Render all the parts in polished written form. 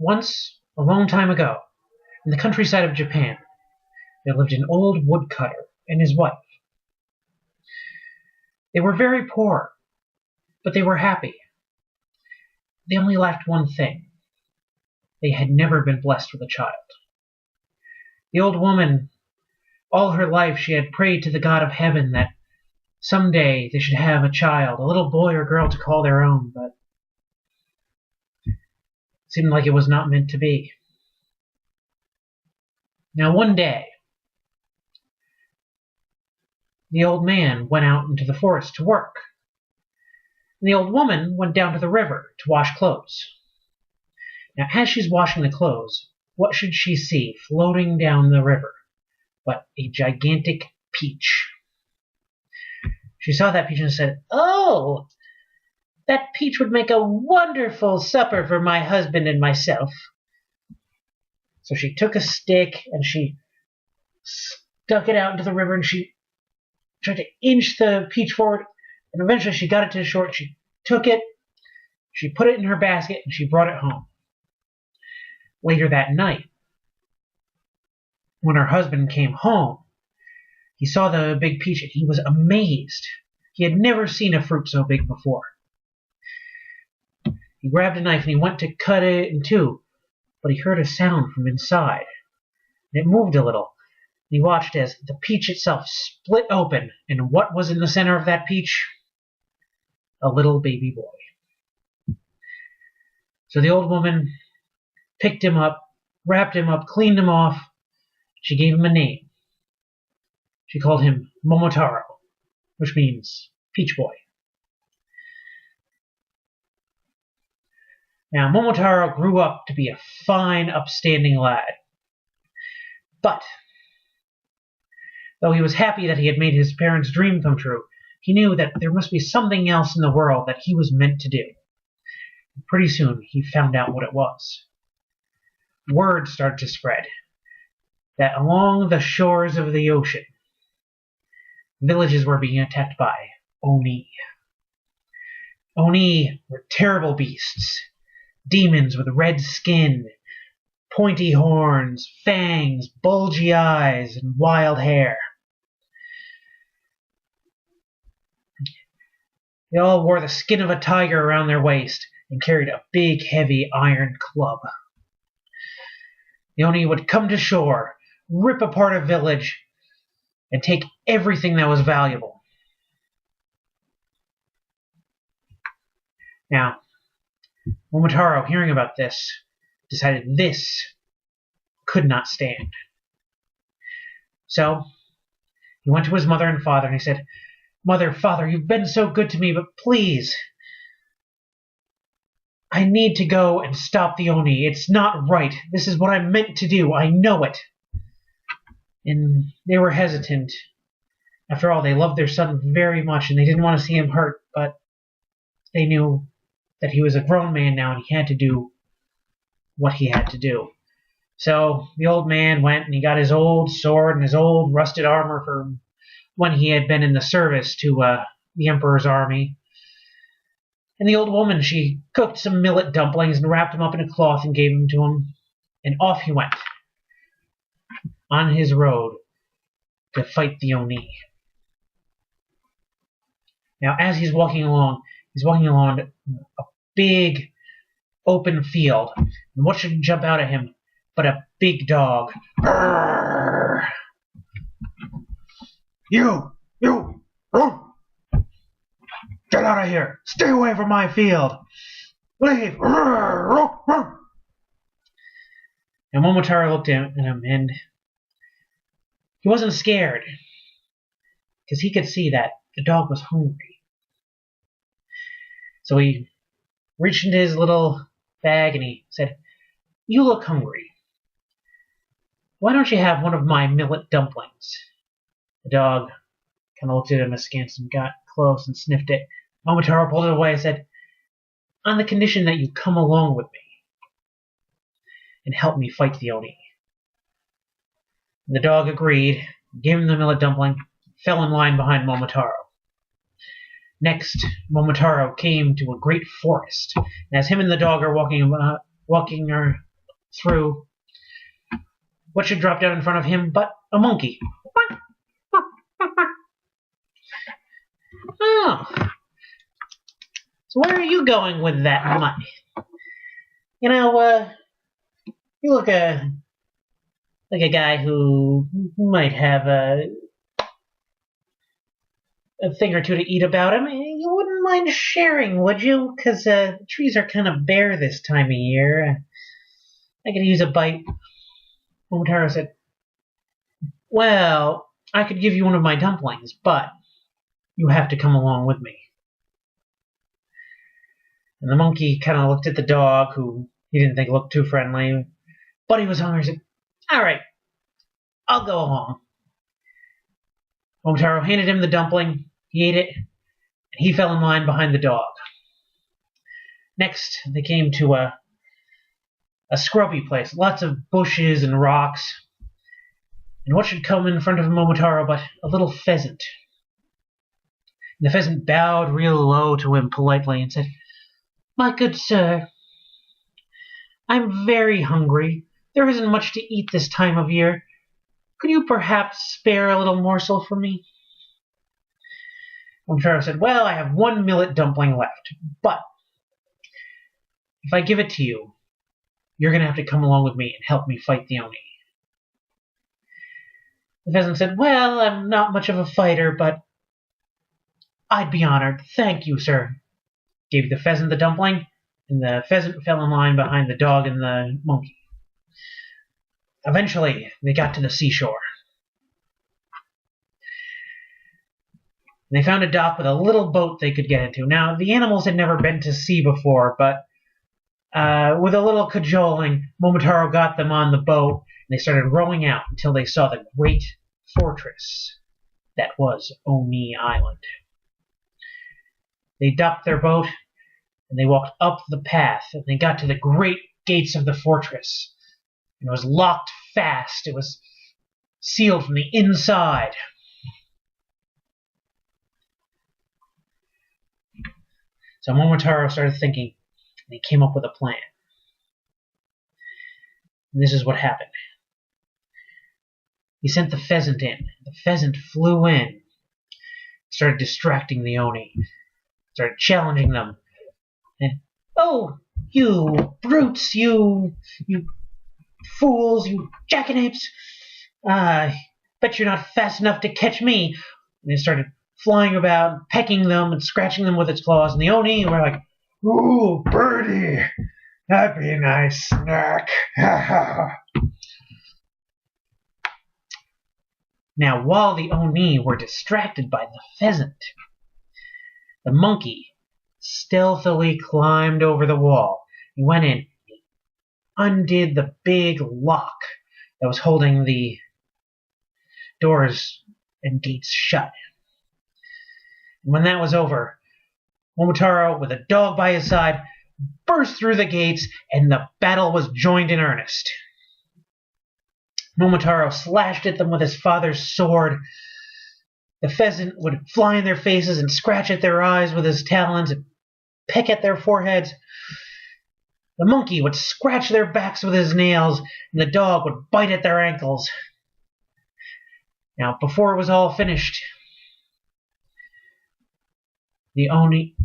Once, a long time ago, in the countryside of Japan, there lived an old woodcutter and his wife. They were very poor, but they were happy. They only lacked one thing. They had never been blessed with a child. The old woman, all her life, she had prayed to the God of heaven that someday they should have a child, a little boy or girl to call their own, but it seemed like it was not meant to be. Now one day, the old man went out into the forest to work, and the old woman went down to the river to wash clothes. Now as she's washing the clothes, what should she see floating down the river but a gigantic peach? She saw that peach and said, "Oh, that peach would make a wonderful supper for my husband and myself." So she took a stick and she stuck it out into the river and she tried to inch the peach forward, and eventually she got it to the shore. She took it, she put it in her basket, and she brought it home. Later that night, when her husband came home, he saw the big peach and he was amazed. He had never seen a fruit so big before. He grabbed a knife and he went to cut it in two, but he heard a sound from inside, and it moved a little. He watched as the peach itself split open, and what was in the center of that peach? A little baby boy. So the old woman picked him up, wrapped him up, cleaned him off. She gave him a name. She called him Momotaro, which means Peach Boy. Now, Momotaro grew up to be a fine, upstanding lad. But, though he was happy that he had made his parents' dream come true, he knew that there must be something else in the world that he was meant to do. And pretty soon, he found out what it was. Word started to spread that along the shores of the ocean, villages were being attacked by Oni. Oni were terrible beasts, demons with red skin, pointy horns, fangs, bulgy eyes, and wild hair. They all wore the skin of a tiger around their waist and carried a big, heavy iron club. The Oni would come to shore, rip apart a village, and take everything that was valuable. Now, Momotaro, hearing about this, decided this could not stand. So, he went to his mother and father and he said, "Mother, Father, you've been so good to me, but please, I need to go and stop the Oni. It's not right. This is what I'm meant to do. I know it." And they were hesitant. After all, they loved their son very much and they didn't want to see him hurt, but they knew that he was a grown man now and he had to do what he had to do. So the old man went and he got his old sword and his old rusted armor from when he had been in the service to the Emperor's army. And the old woman, she cooked some millet dumplings and wrapped them up in a cloth and gave them to him. And off he went on his road to fight the Oni. Now, as he's walking along a big open field. And what should jump out at him but a big dog? Arrgh! You! Get out of here! Stay away from my field! Leave! And Momotaro looked at him and he wasn't scared because he could see that the dog was hungry. So he reached into his little bag and he said, "You look hungry. Why don't you have one of my millet dumplings?" The dog kind of looked at him askance and got close and sniffed it. Momotaro pulled it away and said, "On the condition that you come along with me and help me fight the Oni." The dog agreed, gave him the millet dumpling, fell in line behind Momotaro. Next, Momotaro came to a great forest, and as him and the dog are walking through. What should drop down in front of him but a monkey? Oh, so where are you going with that money? You know, you look like a guy who might have a thing or two to eat about him. You wouldn't mind sharing, would you? Because the trees are kind of bare this time of year. I could use a bite. Momotaro said, well, I could give you one of my dumplings, but you have to come along with me. And the monkey kind of looked at the dog, who he didn't think looked too friendly, but he was hungry. He said, all right, I'll go along. Momotaro handed him the dumpling. He ate it, and he fell in line behind the dog. Next, they came to a scrubby place, lots of bushes and rocks. And what should come in front of Momotaro but a little pheasant? And the pheasant bowed real low to him politely and said, my good sir, I'm very hungry. There isn't much to eat this time of year. Could you perhaps spare a little morsel for me? Momotaro said, well, I have one millet dumpling left, but if I give it to you, you're going to have to come along with me and help me fight the Oni. The pheasant said, well, I'm not much of a fighter, but I'd be honored. Thank you, sir. Gave the pheasant the dumpling, and the pheasant fell in line behind the dog and the monkey. Eventually, they got to the seashore. They found a dock with a little boat they could get into. Now, the animals had never been to sea before, but with a little cajoling, Momotaro got them on the boat, and they started rowing out until they saw the great fortress that was Oni Island. They docked their boat, and they walked up the path, and they got to the great gates of the fortress. And it was locked fast. It was sealed from the inside. So Momotaro started thinking, and he came up with a plan. And this is what happened. He sent the pheasant in. The pheasant flew in, started distracting the Oni, started challenging them. And, oh, you brutes, you fools, you jackanapes, bet you're not fast enough to catch me. And he started flying about, pecking them and scratching them with its claws. And the Oni were like, ooh, birdie, that'd be a nice snack. Now, while the Oni were distracted by the pheasant, the monkey stealthily climbed over the wall. He went in, undid the big lock that was holding the doors and gates shut. And when that was over, Momotaro, with a dog by his side, burst through the gates, and the battle was joined in earnest. Momotaro slashed at them with his father's sword. The pheasant would fly in their faces and scratch at their eyes with his talons and peck at their foreheads. The monkey would scratch their backs with his nails, and the dog would bite at their ankles. Now, before it was all finished, the Oni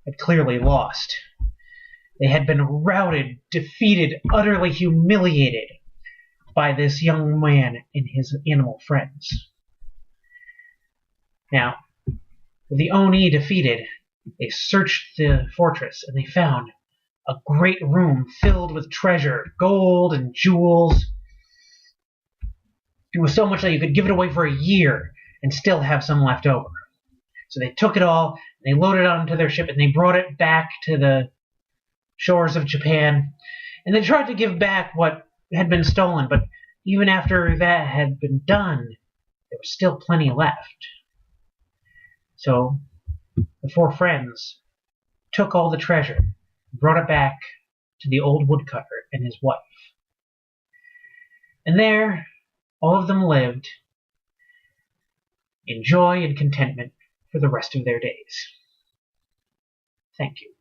had clearly lost. They had been routed, defeated, utterly humiliated by this young man and his animal friends. Now, with the Oni defeated, they searched the fortress and they found a great room filled with treasure, gold and jewels. It was so much that you could give it away for a year and still have some left over. So they took it all, and they loaded it onto their ship, and they brought it back to the shores of Japan. And they tried to give back what had been stolen, but even after that had been done, there was still plenty left. So the four friends took all the treasure and brought it back to the old woodcutter and his wife. And there, all of them lived in joy and contentment for the rest of their days. Thank you.